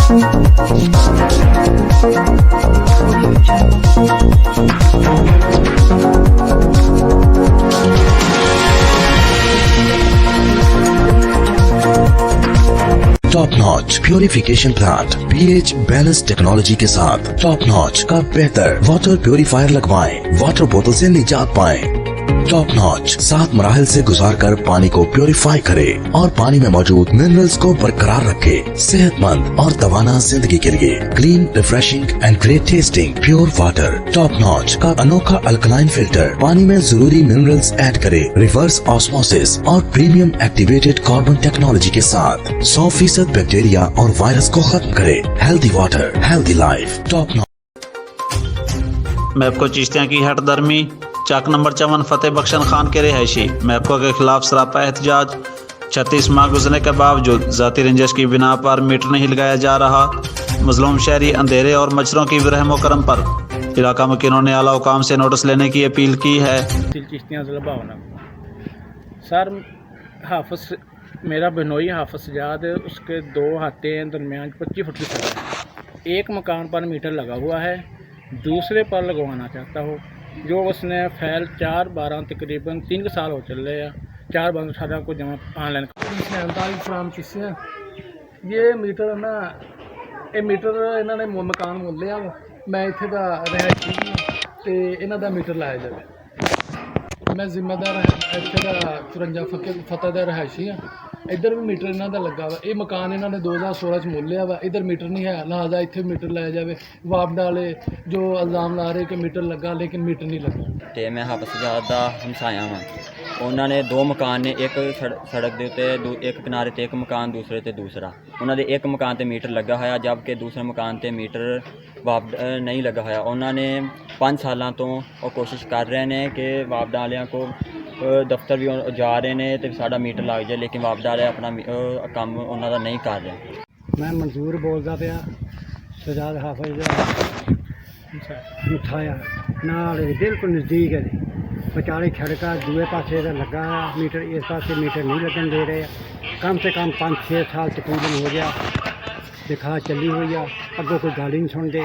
Top notch purification plant pH balance technology के साथ top notch का बेहतर वाटर प्योरीफायर लगवाएं, वाटर बोतल से निजात पाएं। टॉप नॉच 7 मराहल से गुजारकर पानी को प्योरीफाई करे और पानी में मौजूद मिनरल्स को बरकरार रखे। सेहतमंद और तवाना जिंदगी के लिए clean, refreshing and great testing pure water. Top notch का अनोखा अल्कलाइन फिल्टर पानी में जरूरी मिनरल्स ऐड करे, रिवर्स ऑस्मोसिस और प्रीमियम एक्टिवेटेड कार्बन टेक्नोलॉजी के साथ 100% बैक्टीरिया और वायरस को खत्म करे। Healthy water, healthy life. Top notch. MEPCO Chishtian की हट दरमी चक नंबर 54 फतेह बख्शन खान के रिहायशी मैपको के खिलाफ सरापा एहतजाज। 36 माह गुजरने के बावजूद जाती रंजिश की बिना पर मीटर नहीं लगाया जा रहा। मजलूम शहरी अंधेरे और मच्छरों की रहमो करम पर इलाका मुकीनों ने आला हुकाम से नोटिस लेने की अपील की है। सर हाफिज मेरा बहनोई हाफिज सजाद है, उसके 2 हाथे हैं, दरमियान 25 फुट की सड़क है। एक मकान पर मीटर लगा हुआ है, दूसरे पर लगवाना चाहता हूँ जो उसने फैल 4/12 तकरीबन 3 साल हो चल रहे हैं। 4/18 को जमा ऑनलाइन फ्राम किसे ये मीटर ना ये मीटर इन्होंने मकान मुल लिया मैं इत्थे दा रहायशी ते इन्हां दा मीटर लाया जाए। मैं जिम्मेदार इत्थे दा 54 फतेह दा रहायशी हाँ। इधर भी मीटर इन्हों का लगा वा। ये मकान इन्होंने 2016 मुल लिया वा, इधर मीटर नहीं है, लिहाजा इत्थे मीटर लाया जाए। वापडा वाले जो इल्ज़ाम ला रहे कि मीटर लगा लेकिन मीटर नहीं लगा। तो मैं हाफिज सजाद दा हमसाया हाँ। उन्होंने 2 मकान ने, एक सड़क के उत्ते एक किनारे ते एक मकान, दूसरे ते दूसरा। उन्होंने एक मकान ते मीटर लगा होया जबकि दूसरे मकान ते मीटर वापडा नहीं लगा होया। उन्होंने 5 सालों तो कोशिश कर रहे हैं कि वापडा वालियां को दफ्तर भी जा रहे हैं तो साड़ा मीटर लग जाए, लेकिन वापडा वाले अपना काम उन्हों का नहीं कर रहे। मैं मंजूर बोलता पाया सजाद हाफिज उठाया नाल बिल्कुल नज़दीक है, विचाले सड़का दूए पासे का लगा मीटर, इस पासे मीटर नहीं लगन दे रहे। कम से कम 5-6 साल तकरीबन हो गया दिखा चली हुई है, अगों कोई गल ही नहीं सुनते।